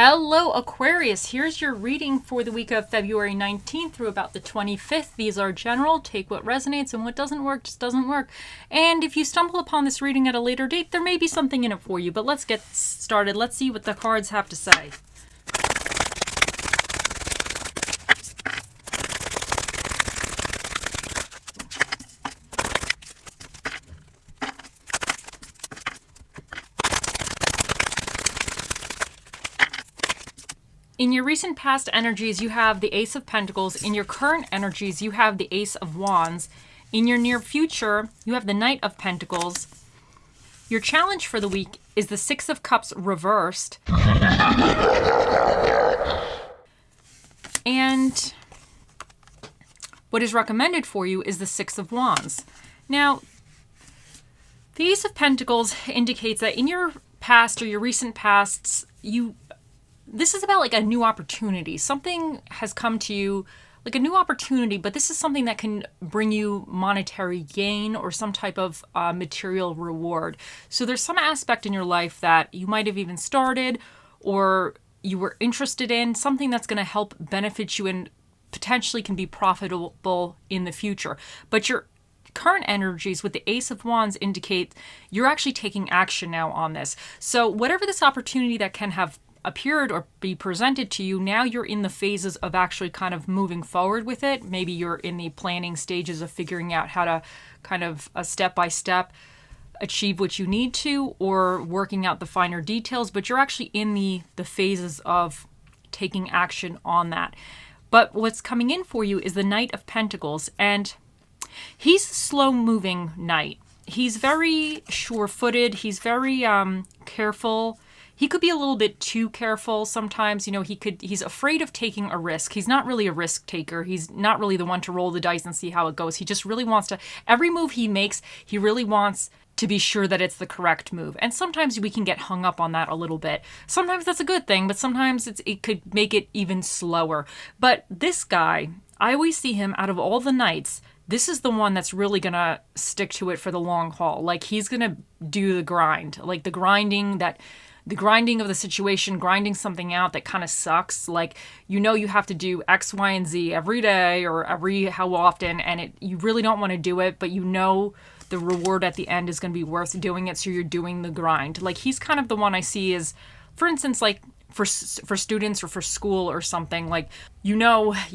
Hello, Aquarius. Here's your reading for the week of February 19th through about the 25th. These are general. Take what resonates, and what doesn't work just doesn't work. And if you stumble upon this reading at a later date, there may be something in it for you. But let's get started. Let's see what the cards have to say. In your recent past energies, you have the Ace of Pentacles. In your current energies, you have the Ace of Wands. In your near future, you have the Knight of Pentacles. Your challenge for the week is the Six of Cups reversed. And what is recommended for you is the Six of Wands. Now, the Ace of Pentacles indicates that in your past or your recent pasts, this is about like a new opportunity. Something has come to you, like a new opportunity, but this is something that can bring you monetary gain or some type of material reward. So there's some aspect in your life that you might have even started or you were interested in, something that's going to help benefit you and potentially can be profitable in the future. But your current energies with the Ace of Wands indicate you're actually taking action now on this. So whatever this opportunity that can have appeared or be presented to you, now you're in the phases of actually kind of moving forward with it. Maybe you're in the planning stages of figuring out how to kind of step by step achieve what you need to, or working out the finer details, but you're actually in the phases of taking action on that. But what's coming in for you is the Knight of Pentacles, and he's a slow-moving knight. He's very sure-footed. He's very careful. He could be a little bit too careful sometimes. He's afraid of taking a risk. He's not really a risk taker. He's not really the one to roll the dice and see how it goes. He just really wants to, every move he makes, he really wants to be sure that it's the correct move. And sometimes we can get hung up on that a little bit. Sometimes that's a good thing, but sometimes it could make it even slower. But this guy, I always see him out of all the knights, this is the one that's really going to stick to it for the long haul. Like, he's going to do the grind, like the grinding of the situation, grinding something out that kind of sucks. Like, you have to do X, Y, and Z every day or how often, and you really don't want to do it, but the reward at the end is going to be worth doing it, so you're doing the grind. Like, he's kind of the one I see is, for instance, like for students or for school or something, like, you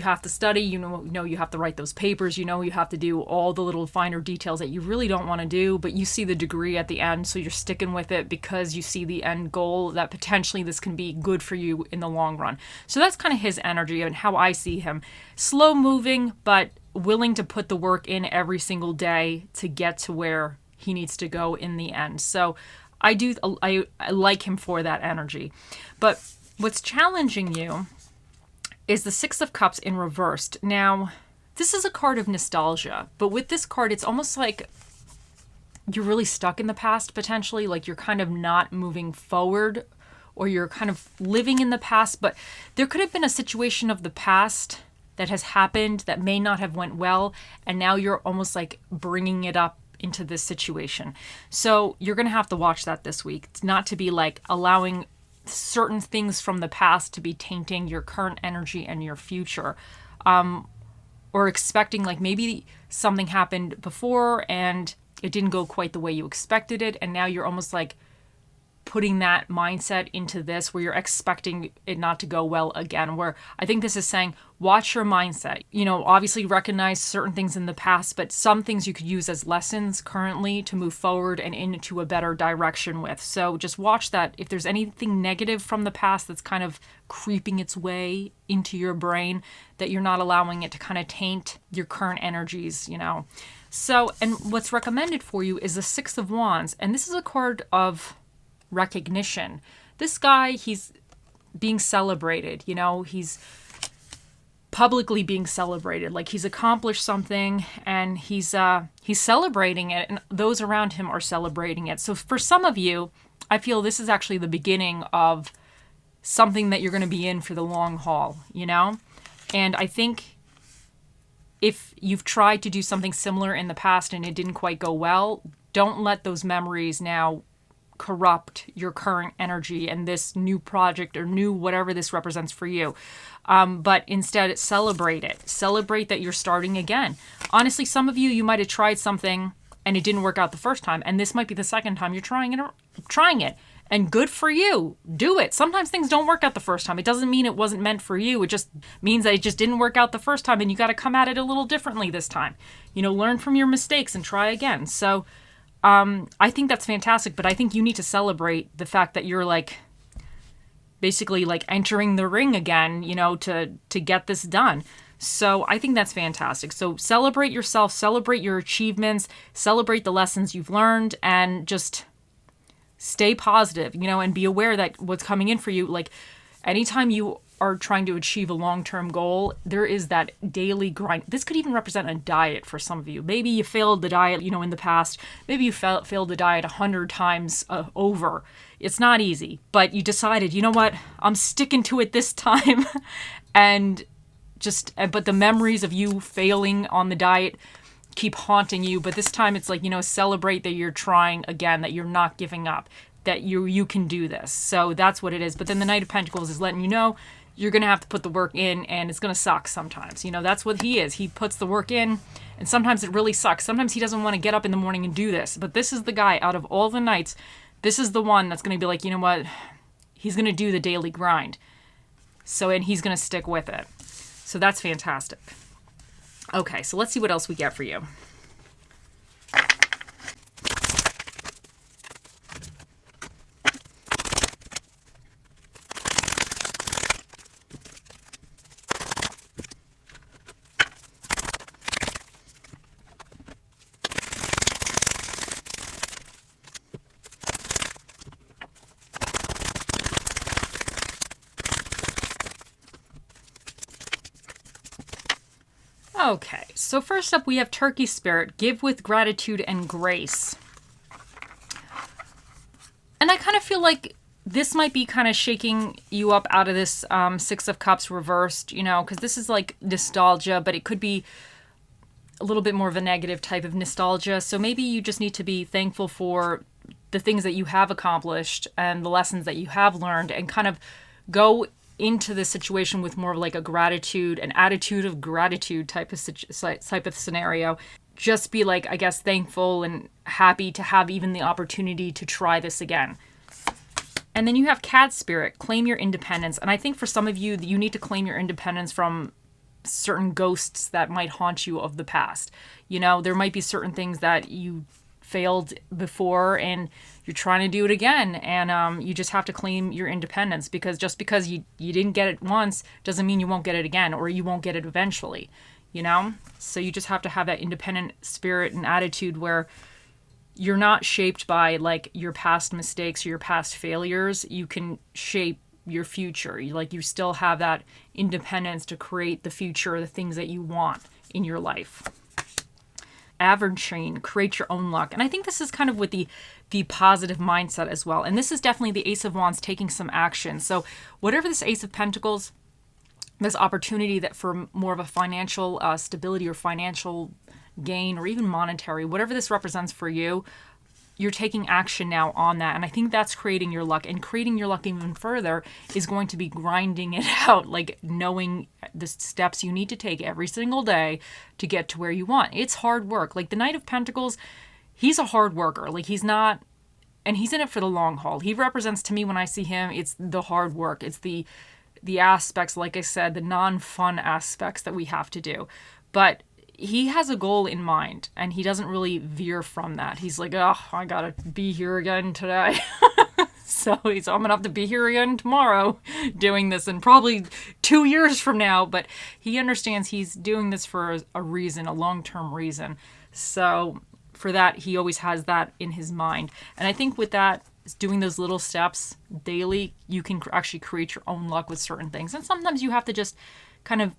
have to study, you have to write those papers, you have to do all the little finer details that you really don't want to do, but you see the degree at the end, so you're sticking with it because you see the end goal that potentially this can be good for you in the long run. So that's kind of his energy and how I see him. Slow moving, but willing to put the work in every single day to get to where he needs to go in the end. So I like him for that energy. But what's challenging you is the Six of Cups in reversed. Now, this is a card of nostalgia, but with this card, it's almost like you're really stuck in the past, potentially, like you're kind of not moving forward, or you're kind of living in the past, but there could have been a situation of the past that has happened that may not have went well, and now you're almost like bringing it up into this situation. So you're going to have to watch that this week. It's not to be like allowing certain things from the past to be tainting your current energy and your future, or expecting like maybe something happened before and it didn't go quite the way you expected it, and now you're almost like putting that mindset into this where you're expecting it not to go well again, where I think this is saying, watch your mindset. Obviously recognize certain things in the past, but some things you could use as lessons currently to move forward and into a better direction with. So just watch that. If there's anything negative from the past that's kind of creeping its way into your brain, that you're not allowing it to kind of taint your current energies, So, and what's recommended for you is the Six of Wands. And this is a card of recognition. This guy, he's being celebrated, he's publicly being celebrated, like he's accomplished something and he's celebrating it, and those around him are celebrating it. So for some of you, I feel this is actually the beginning of something that you're going to be in for the long haul, and I think if you've tried to do something similar in the past and it didn't quite go well, don't let those memories now corrupt your current energy and this new project or new whatever this represents for you. But instead, celebrate it. Celebrate that you're starting again. Honestly, some of you might have tried something and it didn't work out the first time, and this might be the second time you're trying it. And good for you. Do it. Sometimes things don't work out the first time. It doesn't mean it wasn't meant for you. It just means that it just didn't work out the first time, and you got to come at it a little differently this time. Learn from your mistakes and try again. So I think that's fantastic, but I think you need to celebrate the fact that you're basically entering the ring again, to get this done. So I think that's fantastic. So celebrate yourself, celebrate your achievements, celebrate the lessons you've learned, and just stay positive, and be aware that what's coming in for you, anytime you are trying to achieve a long-term goal, there is that daily grind. This could even represent a diet for some of you. Maybe you failed the diet, in the past. Maybe you failed the diet 100 times over. It's not easy, but you decided, you know what, I'm sticking to it this time. But the memories of you failing on the diet keep haunting you. But this time it's celebrate that you're trying again, that you're not giving up, that you can do this. So that's what it is. But then the Knight of Pentacles is letting you know you're going to have to put the work in, and it's going to suck sometimes. That's what he is. He puts the work in, and sometimes it really sucks. Sometimes he doesn't want to get up in the morning and do this. But this is the guy out of all the knights. This is the one that's going to be you know what? He's going to do the daily grind. And he's going to stick with it. So that's fantastic. Okay, so let's see what else we get for you. Okay, so first up we have Turkey Spirit, give with gratitude and grace. And I kind of feel like this might be kind of shaking you up out of this Six of Cups reversed, because this is nostalgia, but it could be a little bit more of a negative type of nostalgia. So maybe you just need to be thankful for the things that you have accomplished and the lessons that you have learned, and kind of go into this situation with more of a gratitude, an attitude of gratitude type of scenario. Just be I guess thankful and happy to have even the opportunity to try this again. And then you have Cat Spirit, claim your independence. And I think for some of you, you need to claim your independence from certain ghosts that might haunt you of the past. There might be certain things that you failed before and you're trying to do it again, and you just have to claim your independence, because just because you didn't get it once doesn't mean you won't get it again, or you won't get it eventually, so you just have to have that independent spirit and attitude where you're not shaped by your past mistakes or your past failures. You can shape your future. You still have that independence to create the future, the things that you want in your life. Averaging, create your own luck. And I think this is kind of with the positive mindset as well. And this is definitely the Ace of Wands taking some action. So whatever this Ace of Pentacles, this opportunity that for more of a financial stability or financial gain, or even monetary, whatever this represents for you, you're taking action now on that. And I think that's creating your luck. And creating your luck even further is going to be grinding it out, knowing the steps you need to take every single day to get to where you want. It's hard work. The Knight of Pentacles, he's a hard worker. He's not, and he's in it for the long haul. He represents, to me, when I see him, it's the hard work. It's the aspects, like I said, the non-fun aspects that we have to do. But he has a goal in mind, and he doesn't really veer from that. He's I gotta be here again today. So I'm gonna have to be here again tomorrow doing this, and probably 2 years from now. But he understands he's doing this for a reason, a long-term reason. So for that, he always has that in his mind. And I think with that, doing those little steps daily, you can actually create your own luck with certain things. And sometimes you have to just kind of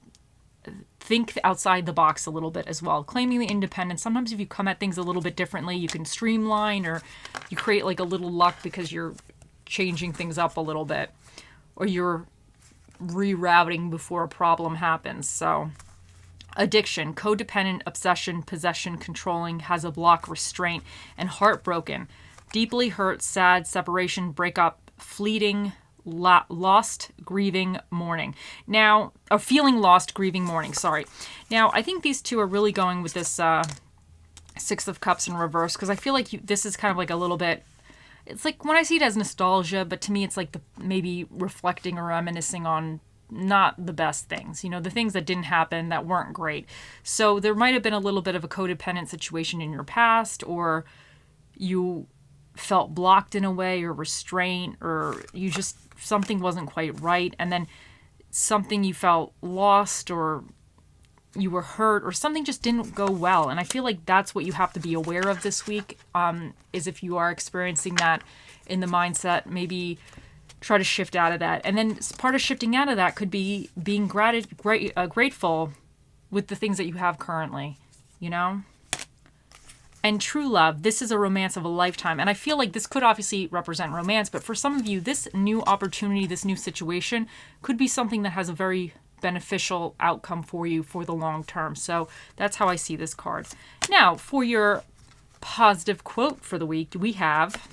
think outside the box a little bit as well. Claiming the independence. Sometimes if you come at things a little bit differently, you can streamline, or you create a little luck because you're changing things up a little bit, or you're rerouting before a problem happens. So addiction, codependent, obsession, possession, controlling, has a block, restraint, and heartbroken. deeply hurt, sad, separation, breakup, fleeting, lost, grieving, mourning. Now, feeling lost, grieving, mourning, sorry. Now, I think these two are really going with this Six of Cups in reverse, because I feel like this is kind of like a little bit, it's like when I see it as nostalgia, but to me it's like maybe reflecting or reminiscing on not the best things, the things that didn't happen, that weren't great. So there might have been a little bit of a codependent situation in your past, or you felt blocked in a way, or restraint, or something wasn't quite right, and then something you felt lost, or you were hurt, or something just didn't go well. And I feel like that's what you have to be aware of this week, is if you are experiencing that in the mindset, maybe try to shift out of that. And then part of shifting out of that could be being grateful with the things that you have currently, And true love, this is a romance of a lifetime. And I feel like this could obviously represent romance, but for some of you, this new opportunity, this new situation could be something that has a very beneficial outcome for you for the long term. So that's how I see this card. Now, for your positive quote for the week, we have: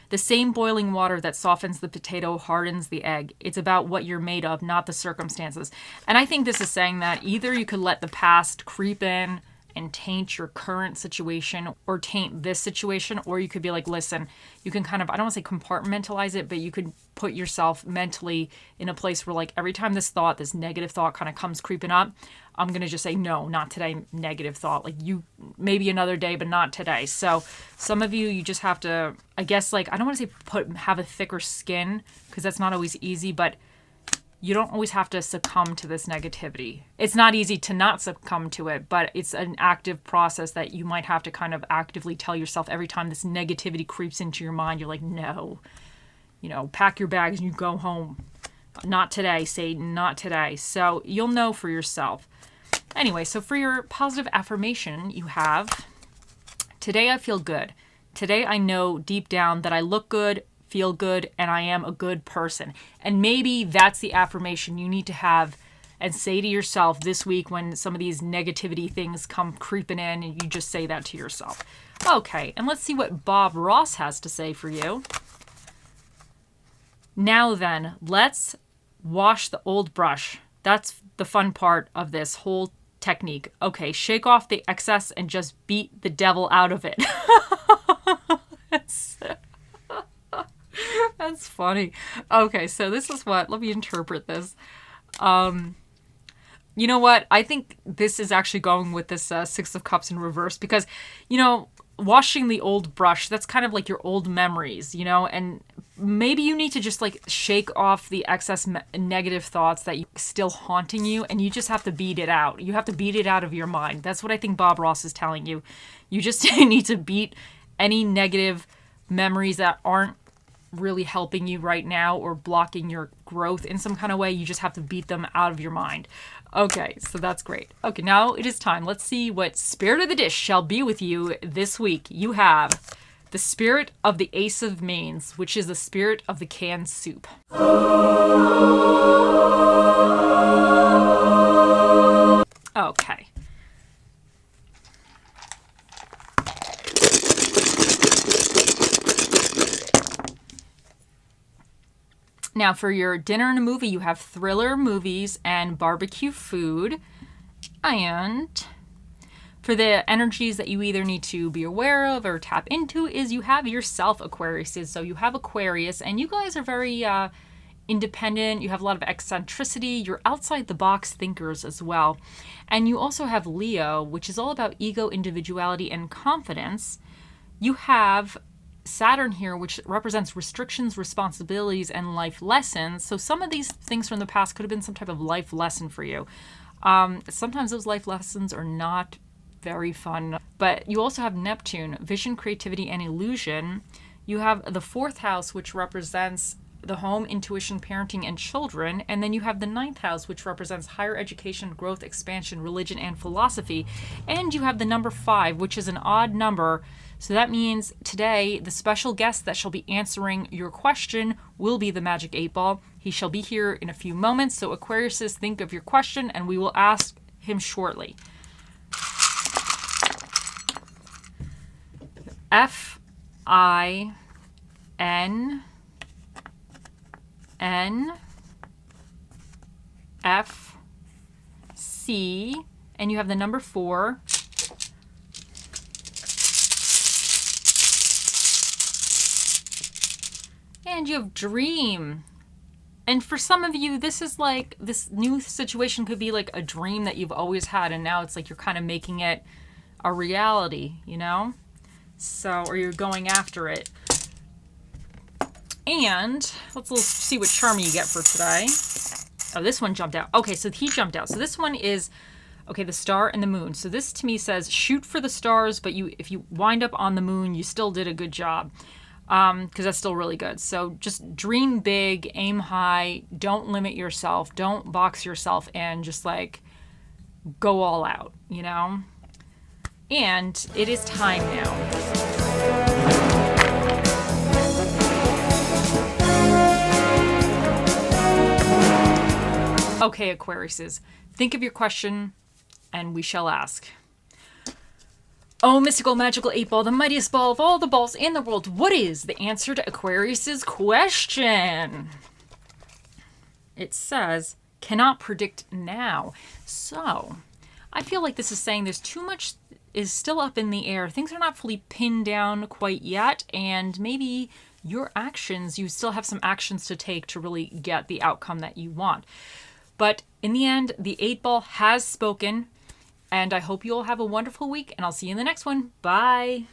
the same boiling water that softens the potato hardens the egg. It's about what you're made of, not the circumstances. And I think this is saying that either you could let the past creep in and taint your current situation, or taint this situation, or you could be like, listen, you can kind of, I don't want to say compartmentalize it, but you could put yourself mentally in a place where, like, every time this negative thought kind of comes creeping up, I'm going to just say, no, not today, negative thought. Like, you, maybe another day, but not today. So some of you just have to, I guess, like, I don't want to say have a thicker skin, because that's not always easy, but you don't always have to succumb to this negativity. It's not easy to not succumb to it, but it's an active process that you might have to kind of actively tell yourself every time this negativity creeps into your mind. You're like, no, pack your bags and you go home. Not today, Satan, not today. So you'll know for yourself. Anyway, so for your positive affirmation, you have: today I feel good. Today I know deep down that I look good, feel good, and I am a good person. And maybe that's the affirmation you need to have and say to yourself this week when some of these negativity things come creeping in, and you just say that to yourself. Okay, and let's see what Bob Ross has to say for you. Now then, let's wash the old brush. That's the fun part of this whole technique. Okay, shake off the excess and just beat the devil out of it. That's funny. Okay, so this is let me interpret this. You know what? I think this is actually going with this Six of Cups in reverse, because, washing the old brush, that's kind of like your old memories, and maybe you need to just like shake off the excess negative thoughts that still haunting you, and you just have to beat it out. You have to beat it out of your mind. That's what I think Bob Ross is telling you. You just need to beat any negative memories that aren't really helping you right now or blocking your growth in some kind of way. You just have to beat them out of your mind. Okay, so that's great. Okay, now it is time. Let's see what spirit of the dish shall be with you this week. You have the spirit of the Ace of Mains, which is the spirit of the canned soup. Okay. Now, for your dinner and a movie, you have thriller movies and barbecue food. And for the energies that you either need to be aware of or tap into is you have yourself Aquariuses. So you have Aquarius, and you guys are very independent. You have a lot of eccentricity. You're outside the box thinkers as well. And you also have Leo, which is all about ego, individuality, and confidence. You have Saturn here, which represents restrictions, responsibilities, and life lessons. So some of these things from the past could have been some type of life lesson for you. Sometimes those life lessons are not very fun. But you also have Neptune, vision, creativity, and illusion. You have the fourth house, which represents the home, intuition, parenting, and children. And then you have the ninth house, which represents higher education, growth, expansion, religion, and philosophy. And you have the number 5, which is an odd number. So that means today, the special guest that shall be answering your question will be the Magic 8 Ball. He shall be here in a few moments. So Aquariuses, think of your question, and we will ask him shortly. I N N F C, and you have the number 4. And you have dream. And for some of you, this is like, this new situation could be like a dream that you've always had, and now it's like you're kind of making it a reality, you know? So, or you're going after it. And let's see what charm you get for today. Oh, this one jumped out. Okay, so he jumped out. So this one is, okay, the star and the moon. So this to me says shoot for the stars, but if you wind up on the moon, you still did a good job. Because that's still really good. So just dream big, aim high, don't limit yourself, don't box yourself in, just like go all out, you know? And it is time now. Okay, Aquariuses, think of your question and we shall ask. Oh, mystical, magical 8-ball, the mightiest ball of all the balls in the world. What is the answer to Aquarius's question? It says, cannot predict now. So, I feel like this is saying there's too much is still up in the air. Things are not fully pinned down quite yet, and maybe your actions, you still have some actions to take to really get the outcome that you want. But in the end, the 8-ball has spoken. And I hope you all have a wonderful week, and I'll see you in the next one. Bye.